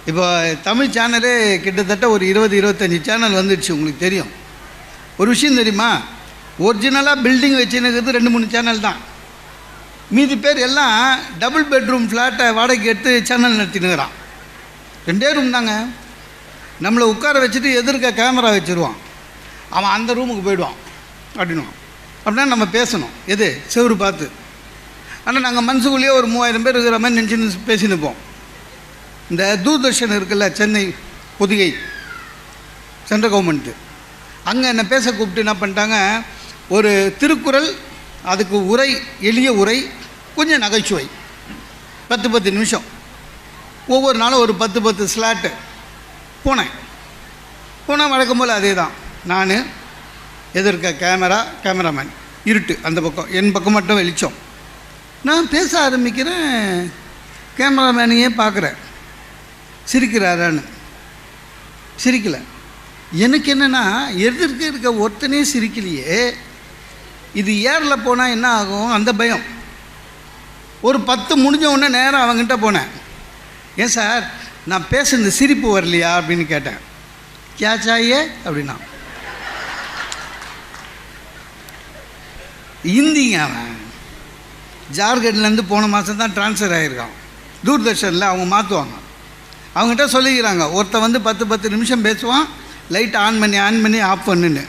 இப்போ தமிழ் சேனலே கிட்டத்தட்ட ஒரு 20-25 சேனல் வந்துடுச்சு. உங்களுக்கு தெரியும். ஒரு விஷயம் தெரியுமா? ஒரிஜினலாக பில்டிங் வச்சுன்னுக்கிறது 2-3 சேனல் தான். மீதி பேர் எல்லாம் டபுள் பெட்ரூம் ஃப்ளாட்டை வாடகைக்கு எடுத்து சேனல் நடத்தினுக்கிறான். 2 ரூம் தாங்க. நம்மளை உட்கார வச்சுட்டு எதிர்க்க கேமரா வச்சுருவான். அவன் அந்த ரூமுக்கு போயிடுவான் அப்படின்வான். அப்படின்னா நம்ம பேசணும் எது செவரு பார்த்து. ஆனால் நாங்கள் மனசுக்குள்ளேயே ஒரு 3000 பேர் இருக்கிற மாதிரி நினச்சின்னு பேசினுப்போம். இந்த தூர்தர்ஷன் இருக்குல்ல, சென்னை பொதிகை சென்ட்ரல் கவர்மெண்ட்டு, அங்கே என்னை பேச கூப்பிட்டு என்ன பண்ணிட்டாங்க, ஒரு திருக்குறள், அதுக்கு உரை, எளிய உரை, கொஞ்சம் நகைச்சுவை, 10 நிமிஷம், ஒவ்வொரு நாளும் ஒரு 10 ஸ்லாட்டு. போனால் வழக்கம் போல் அதே தான். நான் எதிர்க்க கேமராமேன், இருட்டு அந்த பக்கம், என் பக்கம் மட்டும் வெளிச்சம். நான் பேச ஆரம்பிக்கிறேன், கேமராமேனையே பார்க்குறேன், சிரிக்கிறாரான்னு. சிரிக்கலை. எனக்கு என்னென்னா, எதிர்க்க இருக்க ஒருத்தனே சிரிக்கலையே, இது ஏரில் போனால் என்ன ஆகும் அந்த பயம். ஒரு 10 முடிஞ்ச உடனே நேரம் அவங்ககிட்ட போனேன். ஏன் சார் நான் பேசுனது சிரிப்பு வரலையா அப்படின்னு கேட்டேன். கேச்சாயே அப்படின்னா இந்திங்க. அவன் ஜார்க்கண்ட்லேருந்து போன மாதம் தான் ட்ரான்ஸ்ஃபர் ஆகியிருக்கான். தூர்தர்ஷனில் அவங்க மாற்றுவாங்க. அவங்ககிட்ட சொல்லிக்கிறாங்க, ஒருத்தன் வந்து 10 நிமிஷம் பேசுவான், லைட் ஆன் பண்ணி ஆஃப் பண்ணுன்னு.